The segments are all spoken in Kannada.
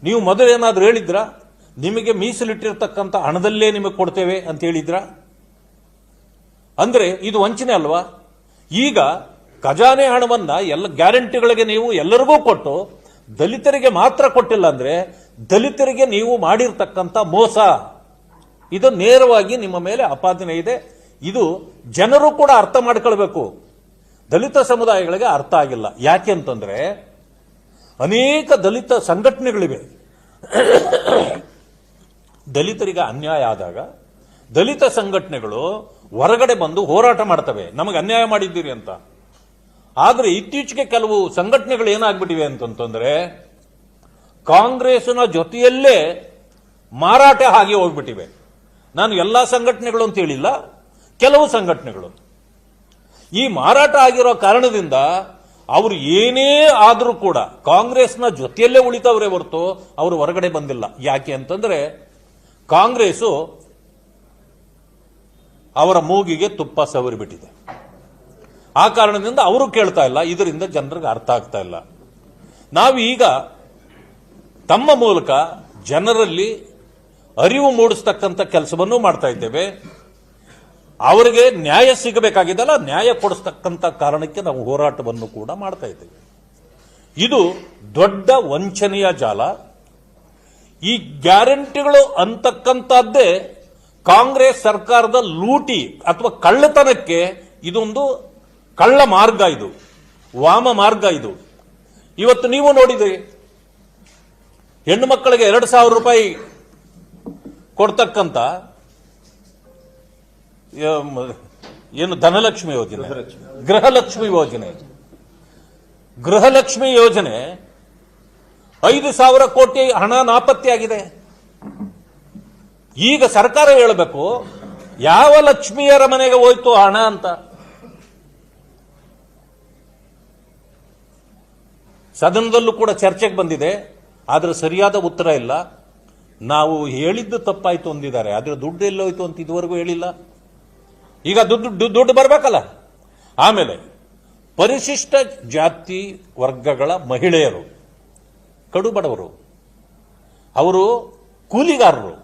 ನೀವು ಮೊದಲೇನಾದ್ರೂ ಹೇಳಿದ್ರ ನಿಮಗೆ ಮೀಸಲಿಟ್ಟಿರ್ತಕ್ಕಂಥ ಹಣದಲ್ಲೇ ನಿಮಗೆ ಕೊಡ್ತೇವೆ ಅಂತ ಹೇಳಿದ್ರ? ಅಂದ್ರೆ ಇದು ವಂಚನೆ ಅಲ್ವಾ? ಈಗ ಖಜಾನೆ ಹಣವನ್ನ ಎಲ್ಲ ಗ್ಯಾರಂಟಿಗಳಿಗೆ ನೀವು ಎಲ್ಲರಿಗೂ ಕೊಟ್ಟು ದಲಿತರಿಗೆ ಮಾತ್ರ ಕೊಟ್ಟಿಲ್ಲ ಅಂದ್ರೆ ದಲಿತರಿಗೆ ನೀವು ಮಾಡಿರ್ತಕ್ಕಂಥ ಮೋಸ. ಇದು ನೇರವಾಗಿ ನಿಮ್ಮ ಮೇಲೆ ಆಪಾದನೆ ಇದೆ. ಇದು ಜನರು ಕೂಡ ಅರ್ಥ ಮಾಡ್ಕೊಳ್ಬೇಕು. ದಲಿತ ಸಮುದಾಯಗಳಿಗೆ ಅರ್ಥ ಆಗಿಲ್ಲ. ಯಾಕೆ ಅಂತಂದ್ರೆ ಅನೇಕ ದಲಿತ ಸಂಘಟನೆಗಳಿವೆ. ದಲಿತರಿಗೆ ಅನ್ಯಾಯ ಆದಾಗ ದಲಿತ ಸಂಘಟನೆಗಳು ಹೊರಗಡೆ ಬಂದು ಹೋರಾಟ ಮಾಡ್ತವೆ, ನಮಗೆ ಅನ್ಯಾಯ ಮಾಡಿದ್ದೀರಿ ಅಂತ. ಆದ್ರೆ ಇತ್ತೀಚೆಗೆ ಕೆಲವು ಸಂಘಟನೆಗಳು ಏನಾಗ್ಬಿಟ್ಟಿವೆ ಅಂತಂದ್ರೆ ಕಾಂಗ್ರೆಸ್ನ ಜೊತೆಯಲ್ಲೇ ಮಾರಾಟ ಆಗಿ ಹೋಗ್ಬಿಟ್ಟಿವೆ. ನಾನು ಎಲ್ಲಾ ಸಂಘಟನೆಗಳು ಅಂತ ಹೇಳಿಲ್ಲ, ಕೆಲವು ಸಂಘಟನೆಗಳು ಈ ಮಾರಾಟ ಆಗಿರೋ ಕಾರಣದಿಂದ ಅವರು ಏನೇ ಆದರೂ ಕೂಡ ಕಾಂಗ್ರೆಸ್ನ ಜೊತೆಯಲ್ಲೇ ಉಳಿತವ್ರೆ ಹೊರತು ಅವರು ಹೊರಗಡೆ ಬಂದಿಲ್ಲ. ಯಾಕೆ ಅಂತಂದ್ರೆ ಕಾಂಗ್ರೆಸ್ ಅವರ ಮೂಗಿಗೆ ತುಪ್ಪ ಸವರಿಬಿಟ್ಟಿದೆ. ಆ ಕಾರಣದಿಂದ ಅವರು ಕೇಳ್ತಾ ಇಲ್ಲ, ಇದರಿಂದ ಜನರಿಗೆ ಅರ್ಥ ಆಗ್ತಾ ಇಲ್ಲ. ನಾವು ಈಗ ತಮ್ಮ ಮೂಲಕ ಜನರಲ್ಲಿ ಅರಿವು ಮೂಡಿಸ್ತಕ್ಕಂಥ ಕೆಲಸವನ್ನು ಮಾಡ್ತಾ ಇದ್ದೇವೆ. ಅವರಿಗೆ ನ್ಯಾಯ ಸಿಗಬೇಕಾಗಿದ್ದಲ್ಲ, ನ್ಯಾಯ ಕೊಡಿಸ್ತಕ್ಕಂಥ ಕಾರಣಕ್ಕೆ ನಾವು ಹೋರಾಟವನ್ನು ಕೂಡ ಮಾಡ್ತಾ ಇದ್ದೇವೆ. ಇದು ದೊಡ್ಡ ವಂಚನೆಯ ಜಾಲ. ಈ ಗ್ಯಾರಂಟಿಗಳು ಅಂತಕ್ಕಂಥದ್ದೇ ಕಾಂಗ್ರೆಸ್ ಸರ್ಕಾರದ ಲೂಟಿ ಅಥವಾ ಕಳ್ಳತನಕ್ಕೆ ಇದೊಂದು ಕಳ್ಳ ಮಾರ್ಗ, ಇದು ವಾಮ ಮಾರ್ಗ. ಇದು ಇವತ್ತು ನೀವು ನೋಡಿದ್ರಿ, ಹೆಣ್ಣು ಮಕ್ಕಳಿಗೆ 2,000 ರೂಪಾಯಿ ಕೊಡ್ತಕ್ಕಂಥ ಏನು ಧನಲಕ್ಷ್ಮಿ ಯೋಜನೆ, ಗೃಹಲಕ್ಷ್ಮಿ ಯೋಜನೆ 5,000 ಕೋಟಿ ಹಣ ನಾಪತ್ತೆಯಾಗಿದೆ. ಈಗ ಸರ್ಕಾರ ಹೇಳಬೇಕು ಯಾವ ಲಕ್ಷ್ಮಿಯರ ಮನೆಗೆ ಹೋಯ್ತು ಹಣ ಅಂತ. ಸದನದಲ್ಲೂ ಕೂಡ ಚರ್ಚೆಗೆ ಬಂದಿದೆ, ಆದ್ರೆ ಸರಿಯಾದ ಉತ್ತರ ಇಲ್ಲ. ನಾವು ಹೇಳಿದ್ದು ತಪ್ಪಾಯ್ತು ಅಂದಿದ್ದಾರೆ, ಆದ್ರೆ ದುಡ್ಡು ಎಲ್ಲೋಯ್ತು ಅಂತ ಇದುವರೆಗೂ ಹೇಳಿಲ್ಲ. ಈಗ ದುಡ್ಡು ಬರಬೇಕಲ್ಲ. ಆಮೇಲೆ ಪರಿಶಿಷ್ಟ ಜಾತಿ ವರ್ಗಗಳ ಮಹಿಳೆಯರು, ಕಡು ಬಡವರು, ಅವರು ಕೂಲಿಗಾರರು,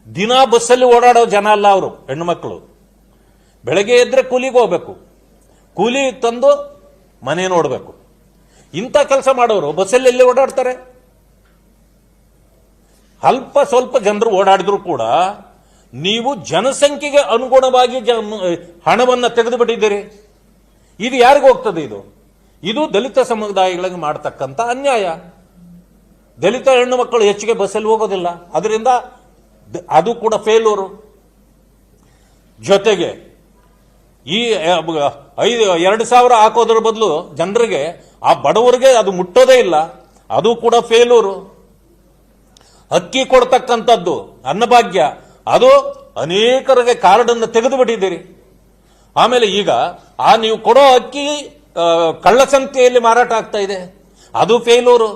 ದಿನ ಬಸ್ಸಲ್ಲಿ ಓಡಾಡೋ ಜನ ಅಲ್ಲ ಅವರು. ಹೆಣ್ಣು ಮಕ್ಕಳು ಬೆಳಗ್ಗೆ ಎದ್ರೆ ಕೂಲಿಗೆ ಹೋಗ್ಬೇಕು, ಕೂಲಿ ತಂದು ಮನೆ ನೋಡಬೇಕು. ಇಂಥ ಕೆಲಸ ಮಾಡೋರು ಬಸ್ಸಲ್ಲಿ ಎಲ್ಲಿ ಓಡಾಡ್ತಾರೆ? ಅಲ್ಪ ಸ್ವಲ್ಪ ಜನರು ಓಡಾಡಿದ್ರು ಕೂಡ ನೀವು ಜನಸಂಖ್ಯೆಗೆ ಅನುಗುಣವಾಗಿ ಹಣವನ್ನು ತೆಗೆದು ಬಿಟ್ಟಿದ್ದೀರಿ. ಇದು ಯಾರಿಗೂ ಹೋಗ್ತದೆ? ಇದು ದಲಿತ ಸಮುದಾಯಗಳಿಗೆ ಮಾಡತಕ್ಕಂಥ ಅನ್ಯಾಯ. ದಲಿತ ಹೆಣ್ಣು ಮಕ್ಕಳು ಹೆಚ್ಚಿಗೆ ಬಸ್ಸಲ್ಲಿ ಹೋಗೋದಿಲ್ಲ, ಅದರಿಂದ ಅದು ಕೂಡ ಫೇಲ್ಯೂರು. ಜೊತೆಗೆ ಈ 2,000 ಹಾಕೋದ್ರ ಬದಲು ಜನರಿಗೆ, ಆ ಬಡವರಿಗೆ ಅದು ಮುಟ್ಟೋದೇ ಇಲ್ಲ, ಅದು ಕೂಡ ಫೇಲ್ಯೂರು. ಅಕ್ಕಿ ಕೊಡ್ತಕ್ಕಂಥದ್ದು ಅನ್ನಭಾಗ್ಯ, ಅದು ಅನೇಕರಿಗೆ ಕಾರ್ಡ್ ಅನ್ನು ತೆಗೆದು ಬಿಟ್ಟಿದ್ದೀರಿ. ಆಮೇಲೆ ಈಗ ನೀವು ಕೊಡೋ ಅಕ್ಕಿ ಕಳ್ಳಸಂತೆಯಲ್ಲಿ ಮಾರಾಟ ಆಗ್ತಾ ಇದೆ, ಅದು ಫೇಲ್ಯೂರು.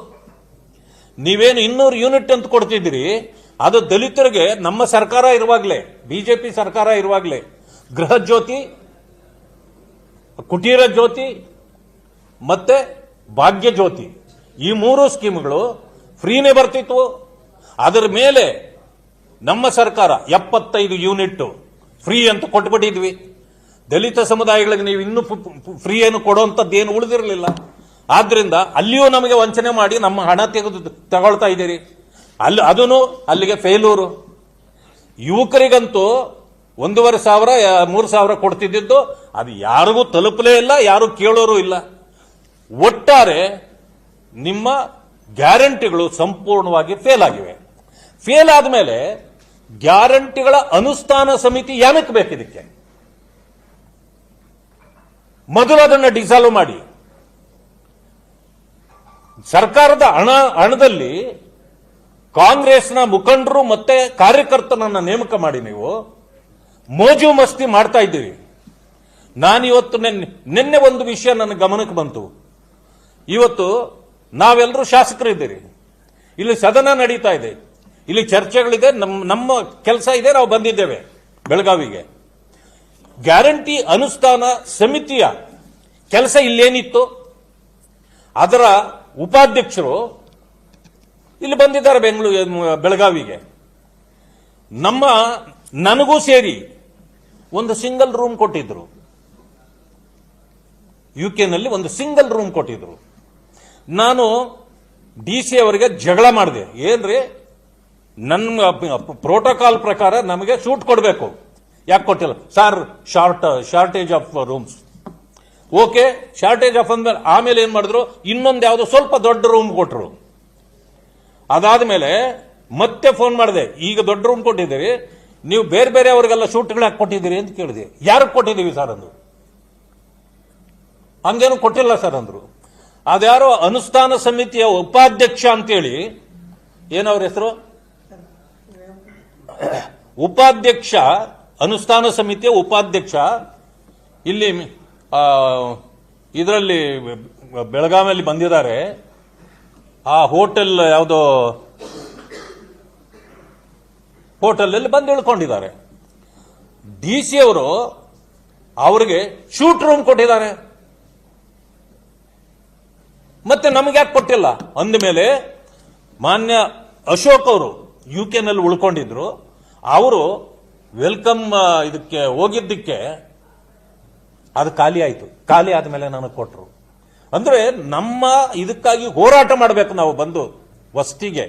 ನೀವೇನು 200 ಯೂನಿಟ್ ಅಂತ ಕೊಡ್ತಿದ್ದೀರಿ, ಅದು ದಲಿತರಿಗೆ ನಮ್ಮ ಸರ್ಕಾರ ಇರುವಾಗಲೇ, ಬಿಜೆಪಿ ಸರ್ಕಾರ ಇರುವಾಗಲೇ ಗೃಹ ಜ್ಯೋತಿ, ಕುಟೀರ ಜ್ಯೋತಿ ಮತ್ತೆ ಭಾಗ್ಯ ಜ್ಯೋತಿ, ಈ 3 ಸ್ಕೀಮ್ಗಳು ಫ್ರೀನೇ ಬರ್ತಿತ್ತು. ಅದರ ಮೇಲೆ ನಮ್ಮ ಸರ್ಕಾರ 75 ಯೂನಿಟ್ ಫ್ರೀ ಅಂತ ಕೊಟ್ಬಿಟ್ಟಿದ್ವಿ. ದಲಿತ ಸಮುದಾಯಗಳಿಗೆ ನೀವು ಇನ್ನೂ ಫ್ರೀ ಏನು ಕೊಡುವಂಥದ್ದು ಏನು ಉಳಿದಿರಲಿಲ್ಲ. ಆದ್ರಿಂದ ಅಲ್ಲಿಯೂ ನಮಗೆ ವಂಚನೆ ಮಾಡಿ ನಮ್ಮ ಹಣ ತಗೊಳ್ತಾ ಇದ್ದೀರಿ, ಅದನ್ನು ಅಲ್ಲಿಗೆ ಫೇಲ್ಯೂರು. ಯುವಕರಿಗಂತೂ 1,500 3,000 ಕೊಡ್ತಿದ್ದು ಅದು ಯಾರಿಗೂ ತಲುಪಲೇ ಇಲ್ಲ, ಯಾರು ಕೇಳೋರು ಇಲ್ಲ. ಒಟ್ಟಾರೆ ನಿಮ್ಮ ಗ್ಯಾರಂಟಿಗಳು ಸಂಪೂರ್ಣವಾಗಿ ಫೇಲ್ ಆಗಿವೆ. ಫೇಲ್ ಆದ್ಮೇಲೆ ಗ್ಯಾರಂಟಿಗಳ ಅನುಷ್ಠಾನ ಸಮಿತಿ ಏನಕ್ಕೆ ಬೇಕಿದಕ್ಕೆ? ಮೊದಲು ಅದನ್ನು ಡಿಸಾಲ್ವ್ ಮಾಡಿ. ಸರ್ಕಾರದ ಹಣದಲ್ಲಿ ಕಾಂಗ್ರೆಸ್ನ ಮುಖಂಡರು ಮತ್ತೆ ಕಾರ್ಯಕರ್ತನನ್ನ ನೇಮಕ ಮಾಡಿ ನೀವು ಮೋಜು ಮಸ್ತಿ ಮಾಡ್ತಾ ಇದ್ದೀವಿ. ನಾನಿವತ್ತು ನಿನ್ನೆ ಒಂದು ವಿಷಯ ನನ್ನ ಗಮನಕ್ಕೆ ಬಂತು. ಇವತ್ತು ನಾವೆಲ್ಲರೂ ಶಾಸಕರಿದ್ದೀರಿ, ಇಲ್ಲಿ ಸದನ ನಡೀತಾ ಇದೆ, ಇಲ್ಲಿ ಚರ್ಚೆಗಳಿದೆ, ನಮ್ಮ ಕೆಲಸ ಇದೆ, ನಾವು ಬಂದಿದ್ದೇವೆ ಬೆಳಗಾವಿಗೆ. ಗ್ಯಾರಂಟಿ ಅನುಷ್ಠಾನ ಸಮಿತಿಯ ಕೆಲಸ ಇಲ್ಲೇನಿತ್ತು? ಅದರ ಉಪಾಧ್ಯಕ್ಷರು ಇಲ್ಲಿ ಬಂದಿದ್ದಾರೆ ಬೆಳಗಾವಿಗೆ. ನನಗೂ ಸೇರಿ ಒಂದು ಸಿಂಗಲ್ ರೂಮ್ ಕೊಟ್ಟಿದ್ರು, ಯುಕೆನಲ್ಲಿ ಒಂದು ಸಿಂಗಲ್ ರೂಮ್ ಕೊಟ್ಟಿದ್ರು. ನಾನು DC ಅವರಿಗೆ ಜಗಳ ಮಾಡಿದೆ, ಏನ್ರಿ ನನ್ನ ಪ್ರೋಟೋಕಾಲ್ ಪ್ರಕಾರ ನಮಗೆ ಶೂಟ್ ಕೊಡಬೇಕು, ಯಾಕೆ ಕೊಟ್ಟಿಲ್ಲ sir? Shortage of rooms. Okay, shortage of ಅಂದ್ಮೇಲೆ ಆಮೇಲೆ ಏನ್ ಮಾಡಿದ್ರು, ಇನ್ನೊಂದು ಯಾವ್ದೋ ಸ್ವಲ್ಪ ದೊಡ್ಡ ರೂಮ್ ಕೊಟ್ಟರು. ಅದಾದ್ಮೇಲೆ ಮತ್ತೆ ಫೋನ್ ಮಾಡಿದೆ, ಈಗ ದೊಡ್ಡ ರೂಮ್ ಕೊಟ್ಟಿದ್ದೀರಿ, ನೀವು ಬೇರೆ ಬೇರೆ ಅವರಿಗೆಲ್ಲ ಶೂಟ್ಗಳು ಯಾಕೆ ಕೊಟ್ಟಿದ್ದೀರಿ ಅಂತ ಕೇಳಿದೆ. ಯಾರಿಗೆ ಕೊಟ್ಟಿದ್ದೀವಿ ಸರ್ ಅಂದ್ರು. ಹಂಗೇನು ಕೊಟ್ಟಿಲ್ಲ ಸರ್ ಅಂದ್ರು. ಅದ್ಯಾರೋ ಅನುಷ್ಠಾನ ಸಮಿತಿಯ ಉಪಾಧ್ಯಕ್ಷ ಅಂತೇಳಿ, ಏನವ್ರ ಹೆಸರು, ಉಪಾಧ್ಯಕ್ಷ, ಅನುಷ್ಠಾನ ಸಮಿತಿಯ ಉಪಾಧ್ಯಕ್ಷ ಇಲ್ಲಿ ಇದರಲ್ಲಿ ಬೆಳಗಾವಿಯಲ್ಲಿ ಬಂದಿದ್ದಾರೆ. ಆ ಹೋಟೆಲ್ ಯಾವುದೋ ಹೋಟೆಲ್ ಬಂದು ಇಳ್ಕೊಂಡಿದ್ದಾರೆ. DC ಅವರು ಅವರಿಗೆ ಶೂಟ್ ರೂಮ್ ಕೊಟ್ಟಿದ್ದಾರೆ, ಮತ್ತೆ ನಮಗೆ ಯಾಕೆ ಕೊಟ್ಟಿಲ್ಲ ಅಂದಮೇಲೆ ಮಾನ್ಯ ಅಶೋಕ್ ಅವರು ಯುಕೆನಲ್ಲಿ ಉಳ್ಕೊಂಡಿದ್ರು. ಅವರು ವೆಲ್ಕಮ್ ಇದಕ್ಕೆ ಹೋಗಿದ್ದಕ್ಕೆ ಅದು ಖಾಲಿ ಆಯ್ತು. ಖಾಲಿ ಆದ್ಮೇಲೆ ನನಗೆ ಕೊಟ್ಟರು. ಅಂದ್ರೆ ನಮ್ಮ ಇದಕ್ಕಾಗಿ ಹೋರಾಟ ಮಾಡಬೇಕು ನಾವು ಬಂದು ವಸ್ತಿಗೆ.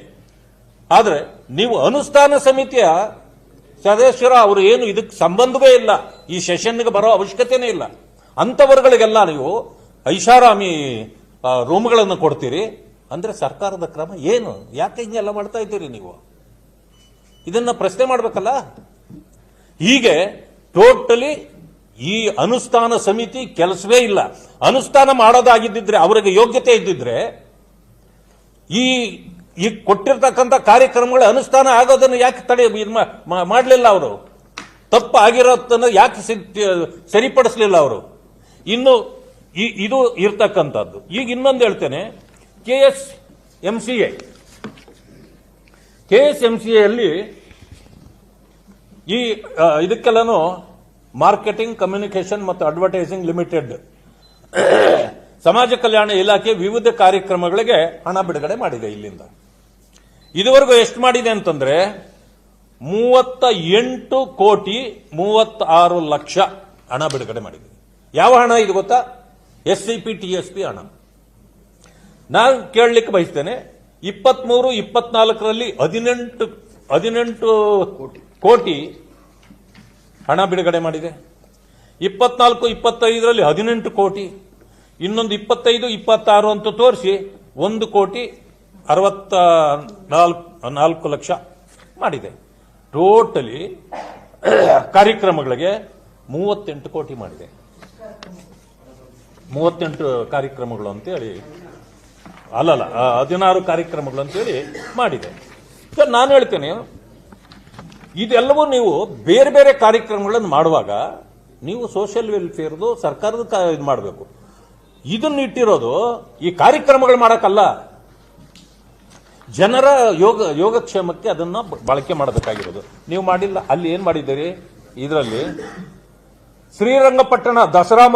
ಆದ್ರೆ ನೀವು ಅನುಷ್ಠಾನ ಸಮಿತಿಯ ಸದಸ್ಯರು, ಅವರು ಏನು ಇದಕ್ಕೆ ಸಂಬಂಧವೇ ಇಲ್ಲ, ಈ ಸೆಷನ್ಗೆ ಬರೋ ಅವಶ್ಯಕತೆನೇ ಇಲ್ಲ, ಅಂತವರುಗಳಿಗೆಲ್ಲ ನೀವು ಐಷಾರಾಮಿ ರೂಮ್ಗಳನ್ನು ಕೊಡ್ತೀರಿ ಅಂದ್ರೆ ಸರ್ಕಾರದ ಕ್ರಮ ಏನು? ಯಾಕೆ ಹಿಂಗೆಲ್ಲ ಮಾಡ್ತಾ ಇದ್ದೀರಿ ನೀವು? ಇದನ್ನ ಪ್ರಶ್ನೆ ಮಾಡಬೇಕಲ್ಲ. ಹೀಗೆ ಟೋಟಲಿ ಈ ಅನುಷ್ಠಾನ ಸಮಿತಿ ಕೆಲಸವೇ ಇಲ್ಲ. ಅನುಷ್ಠಾನ ಮಾಡೋದಾಗಿದ್ದಿದ್ರೆ, ಅವರಿಗೆ ಯೋಗ್ಯತೆ ಇದ್ದಿದ್ರೆ ಈ ಕೊಟ್ಟಿರ್ತಕ್ಕಂಥ ಕಾರ್ಯಕ್ರಮಗಳ ಅನುಷ್ಠಾನ ಆಗೋದನ್ನು ಯಾಕೆ ಮಾಡಲಿಲ್ಲ? ಅವರು ತಪ್ಪು ಆಗಿರೋದನ್ನು ಯಾಕೆ ಸರಿಪಡಿಸಲಿಲ್ಲ ಅವರು? ಇನ್ನು ಇದು ಇರ್ತಕ್ಕಂಥದ್ದು. ಈಗ ಇನ್ನೊಂದು ಹೇಳ್ತೇನೆ, KSMCA ಈ ಇದಕ್ಕೆಲ್ಲನೂ ಮಾರ್ಕೆಟಿಂಗ್, ಕಮ್ಯುನಿಕೇಶನ್ ಮತ್ತು ಅಡ್ವರ್ಟೈಸಿಂಗ್ ಲಿಮಿಟೆಡ್ ಸಮಾಜ ಕಲ್ಯಾಣ ಇಲಾಖೆ ವಿವಿಧ ಕಾರ್ಯಕ್ರಮಗಳಿಗೆ ಹಣ ಬಿಡುಗಡೆ ಮಾಡಿದೆ. ಇಲ್ಲಿಂದ ಇದುವರೆಗೂ ಎಷ್ಟು ಮಾಡಿದೆ ಅಂತಂದ್ರೆ 38,36,00,000 ಹಣ ಬಿಡುಗಡೆ ಮಾಡಿದೆ. ಯಾವ ಹಣ ಇದು ಗೊತ್ತಾ? SCP TSP ಹಣ. ನಾನು ಕೇಳಲಿಕ್ಕೆ ಬಯಸ್ತೇನೆ, 23-24ರಲ್ಲಿ 18 ಕೋಟಿ ಹಣ ಬಿಡುಗಡೆ ಮಾಡಿದೆ. 24-25ರಲ್ಲಿ 18 ಕೋಟಿ, ಇನ್ನೊಂದು 25-26 ಅಂತ ತೋರಿಸಿ 1,64,00,000 ಮಾಡಿದೆ. ಟೋಟಲಿ ಕಾರ್ಯಕ್ರಮಗಳಿಗೆ 38 ಕೋಟಿ ಮಾಡಿದೆ. 38 ಕಾರ್ಯಕ್ರಮಗಳು ಅಂತೇಳಿ, ಅಲ್ಲಲ್ಲ 16 ಕಾರ್ಯಕ್ರಮಗಳು ಅಂತೇಳಿ ಮಾಡಿದೆ. ಸರ್, ನಾನು ಹೇಳ್ತೇನೆ, ಇದೆಲ್ಲವೂ ನೀವು ಬೇರೆ ಬೇರೆ ಕಾರ್ಯಕ್ರಮಗಳನ್ನು ಮಾಡುವಾಗ ನೀವು ಸೋಷಿಯಲ್ ವೆಲ್ಫೇರ್ದು ಸರ್ಕಾರದ ಇದು ಮಾಡಬೇಕು. ಇದನ್ನ ಇಟ್ಟಿರೋದು ಈ ಕಾರ್ಯಕ್ರಮಗಳು ಮಾಡಕ್ಕಲ್ಲ, ಜನರ ಯೋಗಕ್ಷೇಮಕ್ಕೆ ಅದನ್ನ ಬಳಕೆ ಮಾಡಬೇಕಾಗಿರೋದು. ನೀವು ಮಾಡಿಲ್ಲ. ಅಲ್ಲಿ ಏನ್ ಮಾಡಿದ್ದೀರಿ? ಇದರಲ್ಲಿ ಶ್ರೀರಂಗಪಟ್ಟಣ ದಸರಾ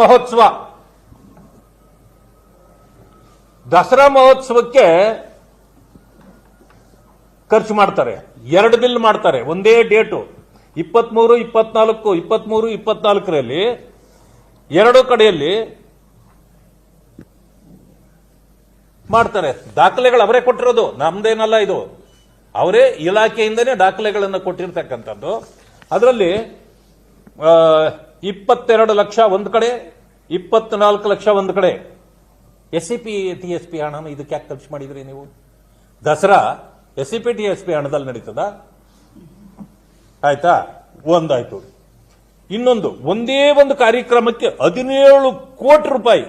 ಮಹೋತ್ಸವಕ್ಕೆ ಖರ್ಚು ಮಾಡ್ತಾರೆ. 2 ಬಿಲ್ ಮಾಡ್ತಾರೆ, ಒಂದೇ ಡೇಟು 23-24ರಲ್ಲಿ 2 ಕಡೆಯಲ್ಲಿ ಮಾಡ್ತಾರೆ. ದಾಖಲೆಗಳು ಅವರೇ ಕೊಟ್ಟಿರೋದು, ನಮ್ದೇನಲ್ಲ ಇದು. ಅವರೇ ಇಲಾಖೆಯಿಂದನೇ ದಾಖಲೆಗಳನ್ನು ಕೊಟ್ಟಿರ್ತಕ್ಕಂಥದ್ದು. ಅದರಲ್ಲಿ 22 ಲಕ್ಷ ಒಂದು ಕಡೆ, 24 ಲಕ್ಷ ಒಂದು ಕಡೆ. SCP TSP ಹಣ ಇದಕ್ಕೆ ಯಾಕೆ ಖರ್ಚು ಮಾಡಿದ್ರಿ ನೀವು? ದಸರಾ SCP TSP ಹಣದಲ್ಲಿ ನಡೀತದ? ಆಯ್ತಾ? ಒಂದಾಯ್ತು. ಇನ್ನೊಂದು, ಒಂದೇ ಒಂದು ಕಾರ್ಯಕ್ರಮಕ್ಕೆ 17 ಕೋಟಿ ರೂಪಾಯಿ,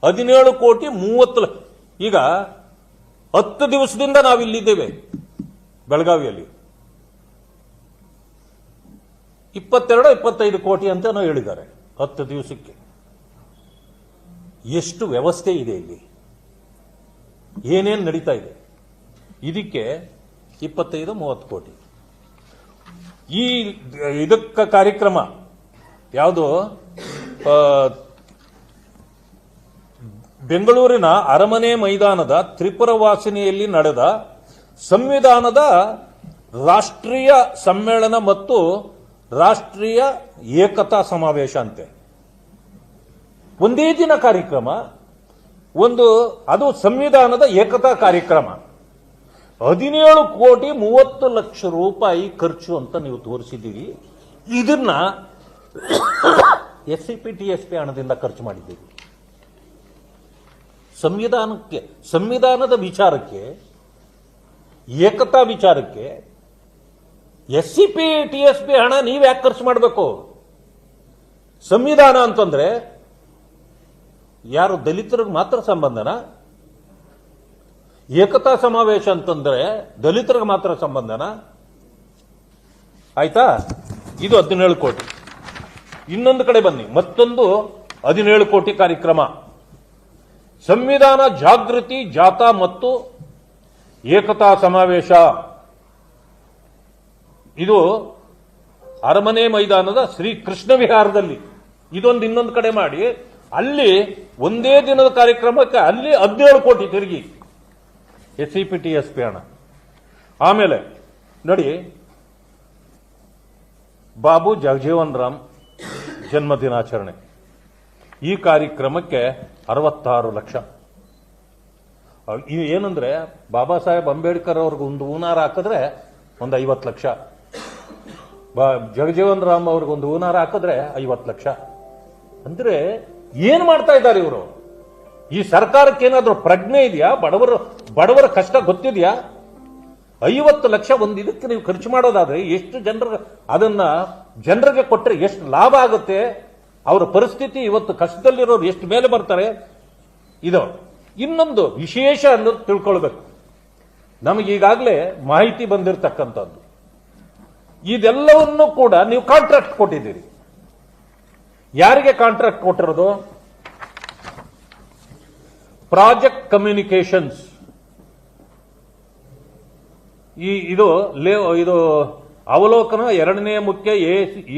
17 ಕೋಟಿ 30 ಲಕ್ಷ. ಈಗ 10 ದಿವಸದಿಂದ ನಾವಿಲ್ಲಿದ್ದೇವೆ ಬೆಳಗಾವಿಯಲ್ಲಿ. 22-25 ಕೋಟಿ ಅಂತ ನಾವು ಹೇಳಿದ್ದಾರೆ 10 ದಿವಸಕ್ಕೆ. ಎಷ್ಟು ವ್ಯವಸ್ಥೆ ಇದೆ ಇಲ್ಲಿ, ಏನೇನು ನಡೀತಾ ಇದೆ, ಇದಕ್ಕೆ 25-30 ಕೋಟಿ. ಈ ಇದಕ್ಕ ಕಾರ್ಯಕ್ರಮ ಯಾವುದು? ಬೆಂಗಳೂರಿನ ಅರಮನೆ ಮೈದಾನದ ತ್ರಿಪುರ ವಾಸಿನಿಯಲ್ಲಿ ನಡೆದ ಸಂವಿಧಾನದ ರಾಷ್ಟ್ರೀಯ ಸಮ್ಮೇಳನ ಮತ್ತು ರಾಷ್ಟ್ರೀಯ ಏಕತಾ ಸಮಾವೇಶ ಅಂತೆ. ಒಂದೇ ದಿನ ಕಾರ್ಯಕ್ರಮ, ಅದು ಸಂವಿಧಾನದ ಏಕತಾ ಕಾರ್ಯಕ್ರಮ. 17,30,00,000 ಖರ್ಚು ಅಂತ ನೀವು ತೋರಿಸಿದ್ದೀರಿ. ಇದನ್ನ SCP-TSP ಹಣದಿಂದ ಖರ್ಚು ಮಾಡಿದ್ದೀರಿ. ಸಂವಿಧಾನದ ವಿಚಾರಕ್ಕೆ, ಏಕತಾ ವಿಚಾರಕ್ಕೆ SCP-TSP ಹಣ ನೀವು ಯಾಕೆ ಖರ್ಚು ಮಾಡಬೇಕು? ಸಂವಿಧಾನ ಅಂತಂದ್ರೆ ಯಾರು ದಲಿತರಿಗೆ ಮಾತ್ರ ಸಂಬಂಧನ? ಏಕತಾ ಸಮಾವೇಶ ಅಂತಂದ್ರೆ ದಲಿತರಿಗೆ ಮಾತ್ರ ಸಂಬಂಧನ? ಆಯ್ತಾ? ಇದು 17 ಕೋಟಿ. ಇನ್ನೊಂದು ಕಡೆ ಬನ್ನಿ, ಮತ್ತೊಂದು 17 ಕೋಟಿ ಕಾರ್ಯಕ್ರಮ, ಸಂವಿಧಾನ ಜಾಗೃತಿ ಜಾಥಾ ಮತ್ತು ಏಕತಾ ಸಮಾವೇಶ. ಇದು ಅರಮನೆ ಮೈದಾನದ ಶ್ರೀ ಕೃಷ್ಣ ವಿಹಾರದಲ್ಲಿ. ಇನ್ನೊಂದು ಕಡೆ ಮಾಡಿ, ಅಲ್ಲಿ ಒಂದೇ ದಿನದ ಕಾರ್ಯಕ್ರಮಕ್ಕೆ ಅಲ್ಲಿ 17 ಕೋಟಿ ತಿರುಗಿ SCP-TSP ಹಣ. ಆಮೇಲೆ ನೋಡಿ, ಬಾಬು ಜಗಜೀವನ್ ರಾಮ್ ಜನ್ಮ ದಿನಾಚರಣೆ, ಈ ಕಾರ್ಯಕ್ರಮಕ್ಕೆ 66 ಲಕ್ಷ. ಏನಂದ್ರೆ ಬಾಬಾ ಸಾಹೇಬ್ ಅಂಬೇಡ್ಕರ್ ಅವ್ರಿಗೆ ಒಂದು ಹೂನಾರ ಹಾಕಿದ್ರೆ ಒಂದು 50 ಲಕ್ಷ, ಜಗಜೀವನ್ ರಾಮ್ ಅವ್ರಿಗೊಂದು ಹೂನಾರ ಹಾಕಿದ್ರೆ 50 ಲಕ್ಷ. ಅಂದ್ರೆ ಏನ್ ಮಾಡ್ತಾ ಇದ್ದಾರೆ ಇವರು? ಈ ಸರ್ಕಾರಕ್ಕೆ ಏನಾದ್ರೂ ಪ್ರಜ್ಞೆ ಇದೆಯಾ? ಬಡವರ ಕಷ್ಟ ಗೊತ್ತಿದೆಯಾ? 50 ಲಕ್ಷ ಒಂದು ಇದಕ್ಕೆ ನೀವು ಖರ್ಚು ಮಾಡೋದಾದ್ರೆ ಎಷ್ಟು ಅದನ್ನ ಜನರಿಗೆ ಕೊಟ್ಟರೆ ಎಷ್ಟು ಲಾಭ ಆಗುತ್ತೆ? ಅವರ ಪರಿಸ್ಥಿತಿ ಇವತ್ತು ಕಷ್ಟದಲ್ಲಿರೋರು ಎಷ್ಟು ಮೇಲೆ ಬರ್ತಾರೆ? ಇದು ಇನ್ನೊಂದು ವಿಶೇಷ ಅನ್ನೋದು ತಿಳ್ಕೊಳ್ಬೇಕು. ನಮಗೆ ಈಗಾಗಲೇ ಮಾಹಿತಿ ಬಂದಿರತಕ್ಕಂಥದ್ದು, ಇದೆಲ್ಲವನ್ನೂ ಕೂಡ ನೀವು ಕಾಂಟ್ರಾಕ್ಟ್ ಕೊಟ್ಟಿದ್ದೀರಿ. ಯಾರಿಗೆ ಕಾಂಟ್ರಾಕ್ಟ್ ಕೊಟ್ಟಿರೋದು? Project communications. ಇದು ಅವಲೋಕನ 2ನೇ ಮುಖ್ಯ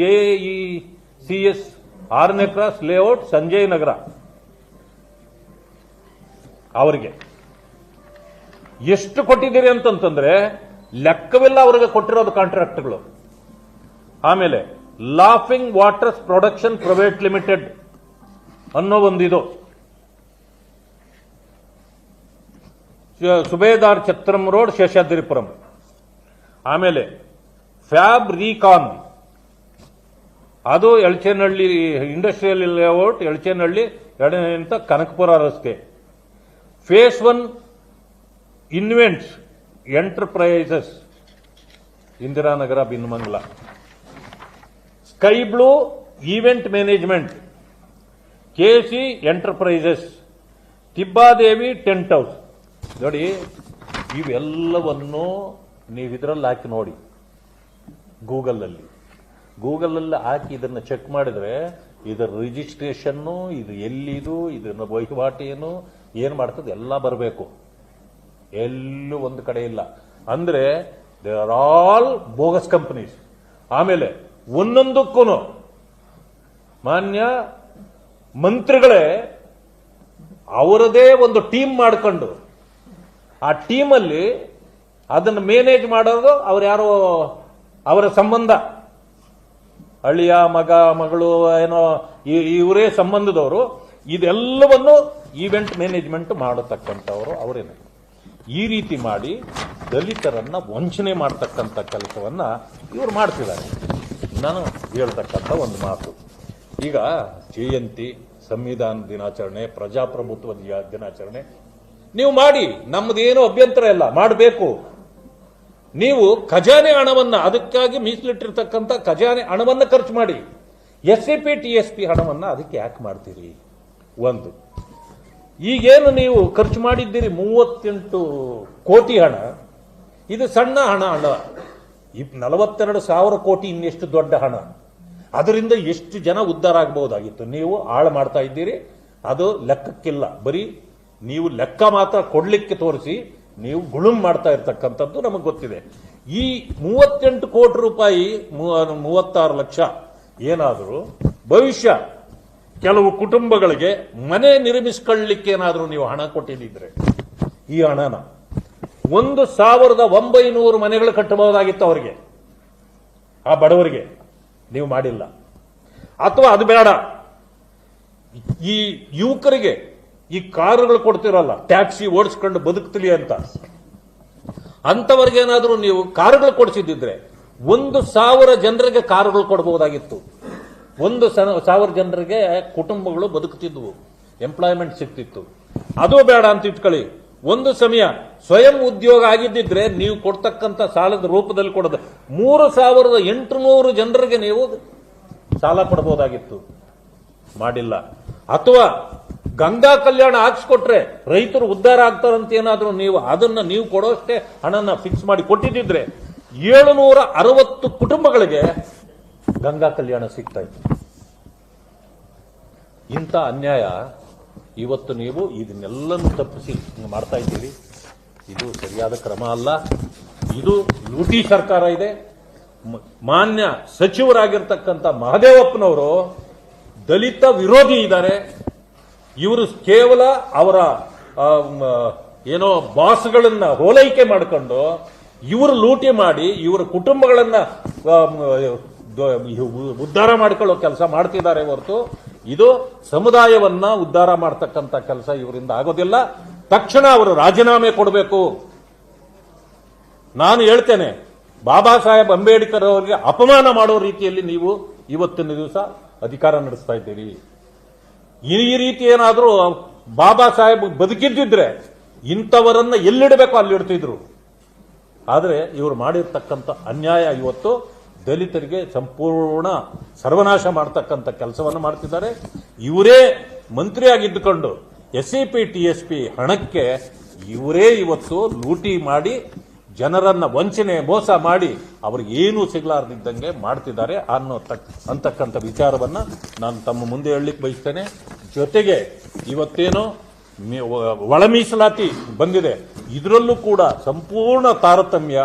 AECS 6ನೇ ಕ್ರಾಸ್ ಲೇಔಟ್ ಸಂಜಯ್ ನಗರ ಅವರಿಗೆ ಎಷ್ಟು ಕೊಟ್ಟಿದ್ದೀರಿ ಅಂತಂತಂದ್ರೆ ಲೆಕ್ಕವಿಲ್ಲ ಅವರಿಗೆ ಕೊಟ್ಟಿರೋದು ಕಾಂಟ್ರಾಕ್ಟ್ಗಳು. ಆಮೇಲೆ laughing waters production private limited ಅನ್ನೋ ಒಂದಿದು, ಸುಬೇದಾರ್ ಛತ್ರಂ ರೋಡ್ ಶೇಷಾದ್ರಿಪುರಂ. ಆಮೇಲೆ ಫ್ಯಾಬ್ ರೀಕಾನ್, ಅದು ಎಳಚೇನಹಳ್ಳಿ ಇಂಡಸ್ಟ್ರಿಯಲ್ ಲೇಔಟ್, ಎಳಚೇನಹಳ್ಳಿ 2ನೇ ಕನಕಪುರ ರಸ್ತೆ. Phase 1 invents enterprises Indiranagar Binnamangala. Sky blue event management KC enterprises, Tibbadevi tent house. ನೋಡಿ, ಇವೆಲ್ಲವನ್ನು ನೀವು ಇದರಲ್ಲಿ ಹಾಕಿ ನೋಡಿ, ಗೂಗಲಲ್ಲಿ ಹಾಕಿ ಇದನ್ನು ಚೆಕ್ ಮಾಡಿದ್ರೆ ಇದರ ರಿಜಿಸ್ಟ್ರೇಷನ್ನು, ಇದು ಎಲ್ಲಿದು, ಇದನ್ನ ವಹಿವಾಟು ಏನು ಮಾಡ್ತದೆ ಎಲ್ಲ ಬರಬೇಕು. ಎಲ್ಲೂ ಒಂದು ಕಡೆ ಇಲ್ಲ. ಅಂದ್ರೆ they are all bogus companies. ಆಮೇಲೆ ಒಂದೊಂದಕ್ಕೂ ಮಾನ್ಯ ಮಂತ್ರಿಗಳೇ ಅವರದೇ ಒಂದು ಟೀಮ್ ಮಾಡಿಕೊಂಡು, ಆ ಟೀಮಲ್ಲಿ ಅದನ್ನು ಮ್ಯಾನೇಜ್ ಮಾಡೋದು ಯಾರೋ ಅವರ ಸಂಬಂಧ, ಅಳಿಯ ಮಗ ಮಗಳು ಏನೋ ಇವರೇ ಸಂಬಂಧದವರು. ಇದೆಲ್ಲವನ್ನು ಈವೆಂಟ್ ಮ್ಯಾನೇಜ್ಮೆಂಟ್ ಮಾಡತಕ್ಕಂಥವರು ಅವರೇನೆ. ಈ ರೀತಿ ಮಾಡಿ ದಲಿತರನ್ನ ವಂಚನೆ ಮಾಡತಕ್ಕಂಥ ಕೆಲಸವನ್ನ ಇವರು ಮಾಡ್ತಿದ್ದಾರೆ. ನಾನು ಹೇಳ್ತಕ್ಕಂಥ ಒಂದು ಮಾತು, ಈಗ ಜಯಂತಿ, ಸಂವಿಧಾನ ದಿನಾಚರಣೆ, ಪ್ರಜಾಪ್ರಭುತ್ವ ದಿನಾಚರಣೆ ನೀವು ಮಾಡಿ, ನಮ್ಮದೇನು ಅಭ್ಯಂತರ ಇಲ್ಲ, ಮಾಡಬೇಕು. ನೀವು ಖಜಾನೆ ಹಣವನ್ನ, ಅದಕ್ಕಾಗಿ ಮೀಸಲಿಟ್ಟಿರ್ತಕ್ಕಂಥ ಖಜಾನೆ ಹಣವನ್ನ ಖರ್ಚು ಮಾಡಿ. SCP-TSP ಹಣವನ್ನ ಅದಕ್ಕೆ ಯಾಕೆ ಮಾಡ್ತೀರಿ? ಒಂದು, ಈಗೇನು ನೀವು ಖರ್ಚು ಮಾಡಿದ್ದೀರಿ 38 ಕೋಟಿ ಹಣ, ಇದು ಸಣ್ಣ ಹಣ ಅಲ್ಲ. 42,000 ಕೋಟಿ ಇನ್ನೆಷ್ಟು ದೊಡ್ಡ ಹಣ. ಅದರಿಂದ ಎಷ್ಟು ಜನ ಉದ್ಧಾರ ಆಗಬಹುದಾಗಿತ್ತು. ನೀವು ಹಾಳು ಮಾಡ್ತಾ ಇದ್ದೀರಿ, ಅದು ಲೆಕ್ಕಕ್ಕಿಲ್ಲ. ಬರೀ ನೀವು ಲೆಕ್ಕ ಮಾತ್ರ ಕೊಡ್ಲಿಕ್ಕೆ ತೋರಿಸಿ ನೀವು ಗುಳುಂ ಮಾಡ್ತಾ ಇರ್ತಕ್ಕಂಥದ್ದು ನಮಗೆ ಗೊತ್ತಿದೆ. ಈ 38 ಕೋಟಿ ರೂಪಾಯಿ 36 ಲಕ್ಷ ಏನಾದರೂ ಭವಿಷ್ಯ ಕೆಲವು ಕುಟುಂಬಗಳಿಗೆ ಮನೆ ನಿರ್ಮಿಸಿಕೊಳ್ಳಲಿಕ್ಕೆ ಏನಾದರೂ ನೀವು ಹಣ ಕೊಟ್ಟಿದ್ದಿದ್ರೆ ಈ ಹಣನ 1900 ಮನೆಗಳು ಕಟ್ಟಬಹುದಾಗಿತ್ತು ಅವರಿಗೆ, ಆ ಬಡವರಿಗೆ. ನೀವು ಮಾಡಿಲ್ಲ. ಅಥವಾ ಅದು ಬೇಡ, ಈ ಯುವಕರಿಗೆ ಈ ಕಾರುಗಳು ಕೊಡ್ತಿರಲ್ಲ, ಟ್ಯಾಕ್ಸಿ ಓಡಿಸ್ಕೊಂಡು ಬದುಕ್ತಿಲಿ ಅಂತ, ಅಂತವರಿಗೇನಾದ್ರೂ ನೀವು ಕಾರುಗಳು ಕೊಡಿಸಿದ್ರೆ 1000 ಜನರಿಗೆ ಕಾರುಗಳು ಕೊಡಬಹುದಾಗಿತ್ತು. 1000 ಜನರಿಗೆ ಕುಟುಂಬಗಳು ಬದುಕುತ್ತಿದ್ವು, ಎಂಪ್ಲಾಯ್ಮೆಂಟ್ ಸಿಗ್ತಿತ್ತು. ಅದು ಬೇಡ ಅಂತ ಇಟ್ಕೊಳ್ಳಿ. ಒಂದು ಸಮಯ ಸ್ವಯಂ ಉದ್ಯೋಗ ಆಗಿದ್ದಿದ್ರೆ ನೀವು ಕೊಡ್ತಕ್ಕಂಥ ಸಾಲದ ರೂಪದಲ್ಲಿ ಕೊಡೋದು 3800 ಜನರಿಗೆ ನೀವು ಸಾಲ ಕೊಡಬಹುದಾಗಿತ್ತು, ಮಾಡಿಲ್ಲ. ಅಥವಾ ಗಂಗಾ ಕಲ್ಯಾಣ ಹಾಕ್ಸ್ಕೊಟ್ರೆ ರೈತರು ಉದ್ಧಾರ ಆಗ್ತಾರಂತ ಏನಾದ್ರೂ ನೀವು ಅದನ್ನ ನೀವು ಕೊಡೋಷ್ಟೇ ಹಣನ ಫಿಕ್ಸ್ ಮಾಡಿ ಕೊಟ್ಟಿದ್ದಿದ್ರೆ 760 ಕುಟುಂಬಗಳಿಗೆ ಗಂಗಾ ಕಲ್ಯಾಣ ಸಿಗ್ತಾ ಇತ್ತು. ಇಂಥ ಅನ್ಯಾಯ ಇವತ್ತು ನೀವು ಇದನ್ನೆಲ್ಲನೂ ತಪ್ಪಿಸಿ ಮಾಡ್ತಾ ಇದ್ದೀರಿ. ಇದು ಸರಿಯಾದ ಕ್ರಮ ಅಲ್ಲ. ಇದು ಲೂಟಿ ಸರ್ಕಾರ ಇದೆ. ಮಾನ್ಯ ಸಚಿವರಾಗಿರ್ತಕ್ಕಂಥ ಮಹದೇವಪ್ಪನವರು ದಲಿತ ವಿರೋಧಿ ಇದ್ದಾರೆ. ಇವರು ಕೇವಲ ಅವರ ಏನೋ ಬಾಸ್ಗಳನ್ನ ಹೋಲೈಕೆ ಮಾಡಿಕೊಂಡು ಇವರು ಲೂಟಿ ಮಾಡಿ ಇವರ ಕುಟುಂಬಗಳನ್ನ ಉದ್ಧಾರ ಮಾಡಿಕೊಳ್ಳೋ ಕೆಲಸ ಮಾಡ್ತಿದ್ದಾರೆ ಹೊರತು ಇದು ಸಮುದಾಯವನ್ನ ಉದ್ಧಾರ ಮಾಡತಕ್ಕಂಥ ಕೆಲಸ ಇವರಿಂದ ಆಗೋದಿಲ್ಲ. ತಕ್ಷಣ ಅವರು ರಾಜೀನಾಮೆ ಕೊಡಬೇಕು. ನಾನು ಹೇಳ್ತೇನೆ, ಬಾಬಾ ಸಾಹೇಬ್ ಅಂಬೇಡ್ಕರ್ ಅವರಿಗೆ ಅಪಮಾನ ಮಾಡೋ ರೀತಿಯಲ್ಲಿ ನೀವು ಇವತ್ತಿನ ದಿವಸ ಅಧಿಕಾರ ನಡೆಸ್ತಾ ಇದ್ದೀರಿ. ಈ ರೀತಿ ಏನಾದರೂ ಬಾಬಾ ಸಾಹೇಬ್ ಬದುಕಿದ್ದಿದ್ರೆ ಇಂಥವರನ್ನ ಎಲ್ಲಿಡಬೇಕು ಅಲ್ಲಿಡ್ತಿದ್ರು. ಆದರೆ ಇವರು ಮಾಡಿರ್ತಕ್ಕಂಥ ಅನ್ಯಾಯ ಇವತ್ತು ದಲಿತರಿಗೆ ಸಂಪೂರ್ಣ ಸರ್ವನಾಶ ಮಾಡತಕ್ಕಂಥ ಕೆಲಸವನ್ನು ಮಾಡ್ತಿದ್ದಾರೆ. ಇವರೇ ಮಂತ್ರಿಯಾಗಿದ್ದುಕೊಂಡು SCP TSP ಹಣಕ್ಕೆ ಇವರೇ ಇವತ್ತು ಲೂಟಿ ಮಾಡಿ ಜನರನ್ನ ವಂಚನೆ ಮೋಸ ಮಾಡಿ ಅವ್ರಿಗೆ ಏನೂ ಸಿಗಲಾರ್ದಿದ್ದಂಗೆ ಮಾಡ್ತಿದ್ದಾರೆ ಅಂತಕ್ಕಂಥ ವಿಚಾರವನ್ನ ನಾನು ತಮ್ಮ ಮುಂದೆ ಹೇಳಲಿಕ್ಕೆ ಬಯಸ್ತೇನೆ. ಜೊತೆಗೆ ಇವತ್ತೇನೋ ಒಳ ಮೀಸಲಾತಿ ಬಂದಿದೆ, ಇದರಲ್ಲೂ ಕೂಡ ಸಂಪೂರ್ಣ ತಾರತಮ್ಯ,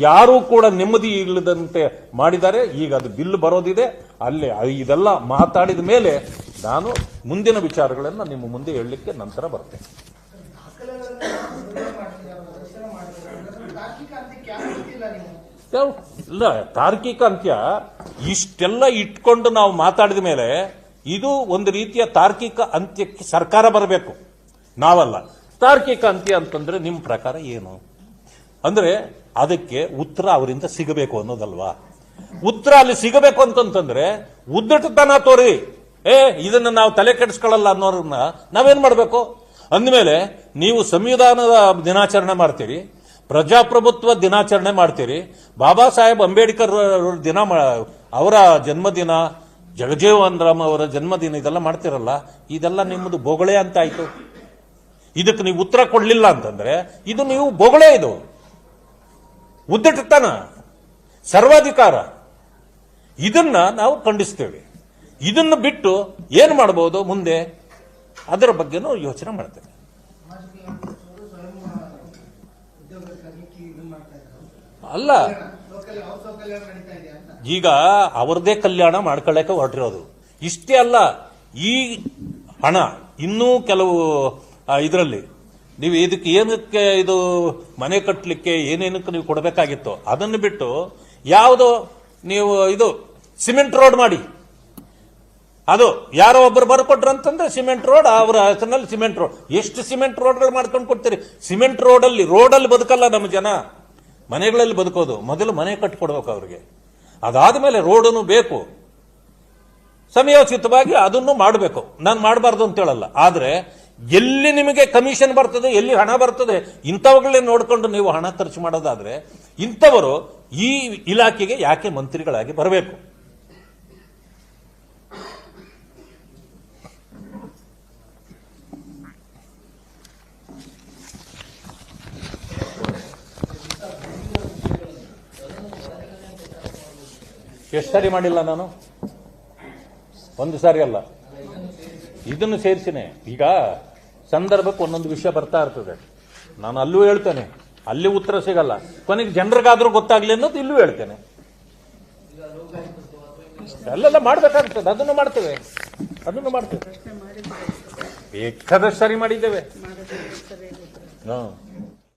ಯಾರೂ ಕೂಡ ನೆಮ್ಮದಿ ಇಲ್ಲದಂತೆ ಮಾಡಿದ್ದಾರೆ. ಈಗ ಅದು ಬಿಲ್ ಬರೋದಿದೆ, ಅಲ್ಲೇ ಇದೆಲ್ಲ ಮಾತಾಡಿದ ಮೇಲೆ ನಾನು ಮುಂದಿನ ವಿಚಾರಗಳನ್ನು ನಿಮ್ಮ ಮುಂದೆ ಹೇಳಲಿಕ್ಕೆ ನಂತರ ಬರ್ತೇನೆ. ಇಲ್ಲ, ತಾರ್ಕಿಕ ಅಂತ್ಯ ಇಷ್ಟೆಲ್ಲ ಇಟ್ಕೊಂಡು ನಾವು ಮಾತಾಡಿದ ಮೇಲೆ ಇದು ಒಂದು ರೀತಿಯ ತಾರ್ಕಿಕ ಅಂತ್ಯಕ್ಕೆ ಸರ್ಕಾರ ಬರಬೇಕು, ನಾವಲ್ಲ. ತಾರ್ಕಿಕ ಅಂತ್ಯ ಅಂತಂದ್ರೆ ನಿಮ್ಮ ಪ್ರಕಾರ ಏನು ಅಂದ್ರೆ ಅದಕ್ಕೆ ಉತ್ತರ ಅವರಿಂದ ಸಿಗಬೇಕು ಅನ್ನೋದಲ್ವಾ? ಉತ್ತರ ಅಲ್ಲಿ ಸಿಗಬೇಕು ಅಂತಂತಂದ್ರೆ ಉದ್ದಟತನ ತೋರಿ ಇದನ್ನ ನಾವು ತಲೆ ಕೆಡಿಸ್ಕೊಳ್ಳಲ್ಲ ಅನ್ನೋರನ್ನ ನಾವೇನ್ ಮಾಡಬೇಕು? ಅಂದಮೇಲೆ ನೀವು ಸಂವಿಧಾನದ ದಿನಾಚರಣೆ ಮಾಡ್ತೀರಿ, ಪ್ರಜಾಪ್ರಭುತ್ವ ದಿನಾಚರಣೆ ಮಾಡ್ತೀರಿ, ಬಾಬಾ ಸಾಹೇಬ್ ಅಂಬೇಡ್ಕರ್ ದಿನ ಅವರ ಜನ್ಮದಿನ, ಜಗಜೀವನ್ ರಾಮ್ ಅವರ ಜನ್ಮದಿನ ಇದೆಲ್ಲ ಮಾಡ್ತಿರಲ್ಲ, ಇದೆಲ್ಲ ನಿಮ್ಮದು ಬೊಗಳೆ ಅಂತ ಆಯ್ತು. ಇದಕ್ಕೆ ನೀವು ಉತ್ತರ ಕೊಡ್ಲಿಲ್ಲ ಅಂತಂದ್ರೆ ಇದು ನೀವು ಬೊಗಳೆ, ಇದು ಉದ್ದಟತನ, ಸರ್ವಾಧಿಕಾರ. ಇದನ್ನ ನಾವು ಖಂಡಿಸ್ತೇವೆ. ಇದನ್ನು ಬಿಟ್ಟು ಏನು ಮಾಡಬಹುದು ಮುಂದೆ ಅದರ ಬಗ್ಗೆನೂ ಯೋಚನೆ ಮಾಡ್ತೇವೆ. ಅಲ್ಲ, ಈಗ ಅವರದೇ ಕಲ್ಯಾಣ ಮಾಡ್ಕೊಳ್ಳಕ್ಕೆ ಹೊರಟಿರೋದು. ಇಷ್ಟೇ ಅಲ್ಲ, ಈ ಹಣ ಇನ್ನೂ ಕೆಲವು ಇದರಲ್ಲಿ ನೀವು ಇದಕ್ಕೆ ಏನಕ್ಕೆ ಇದು ಮನೆ ಕಟ್ಟಲಿಕ್ಕೆ ಏನೇನಕ್ಕೆ ನೀವು ಕೊಡಬೇಕಾಗಿತ್ತು ಅದನ್ನು ಬಿಟ್ಟು ಯಾವುದೋ ನೀವು ಇದು ಸಿಮೆಂಟ್ ರೋಡ್ ಮಾಡಿ, ಅದು ಯಾರೋ ಒಬ್ಬರು ಬರ್ಕೊಟ್ರು ಅಂತಂದ್ರೆ ಸಿಮೆಂಟ್ ರೋಡ್, ಅವರ ಹೆಸರಿನಲ್ಲಿ ಸಿಮೆಂಟ್ ರೋಡ್. ಎಷ್ಟು ಸಿಮೆಂಟ್ ರೋಡ್ಗಳು ಮಾಡ್ಕೊಂಡು ಕೊಡ್ತೀರಿ? ಸಿಮೆಂಟ್ ರೋಡಲ್ಲಿ ಬದುಕಲ್ಲ ನಮ್ಮ ಜನ, ಮನೆಗಳಲ್ಲಿ ಬದುಕೋದು. ಮೊದಲು ಮನೆ ಕಟ್ಟಿಕೊಡ್ಬೇಕು ಅವ್ರಿಗೆ, ಅದಾದ್ಮೇಲೆ ರೋಡನ್ನು ಬೇಕು, ಸಮಯೋಚಿತವಾಗಿ ಅದನ್ನು ಮಾಡಬೇಕು. ನಾನು ಮಾಡಬಾರ್ದು ಅಂತ ಹೇಳಲ್ಲ, ಆದ್ರೆ ಎಲ್ಲಿ ನಿಮಗೆ ಕಮಿಷನ್ ಬರ್ತದೆ, ಎಲ್ಲಿ ಹಣ ಬರ್ತದೆ, ಇಂಥವುಗಳೇ ನೋಡ್ಕೊಂಡು ನೀವು ಹಣ ಖರ್ಚು ಮಾಡೋದಾದ್ರೆ ಇಂಥವರು ಈ ಇಲಾಖೆಗೆ ಯಾಕೆ ಮಂತ್ರಿಗಳಾಗಿ ಬರಬೇಕು? ಎಷ್ಟು ಸಾರಿ ಮಾಡಿಲ್ಲ ನಾನು? ಒಂದು ಸಾರಿ ಅಲ್ಲ, ಇದನ್ನು ಸೇರಿಸಿನೇ. ಈಗ ಸಂದರ್ಭಕ್ಕೆ ಒಂದೊಂದು ವಿಷಯ ಬರ್ತಾ ಇರ್ತದೆ, ನಾನು ಅಲ್ಲೂ ಹೇಳ್ತೇನೆ, ಅಲ್ಲಿ ಉತ್ತರ ಸಿಗಲ್ಲ, ಕೊನೆಗೆ ಜನರಿಗಾದ್ರೂ ಗೊತ್ತಾಗ್ಲಿ ಅನ್ನೋದು ಇಲ್ಲೂ ಹೇಳ್ತೇನೆ. ಅಲ್ಲೆಲ್ಲ ಮಾಡ್ಬೇಕಾಗ್ತದೆ, ಅದನ್ನು ಮಾಡ್ತೇವೆ. ಅದನ್ನು ಮಾಡ್ತೇವೆ. ಬೇಕಾದಷ್ಟು ಸರಿ ಮಾಡಿದ್ದೇವೆ.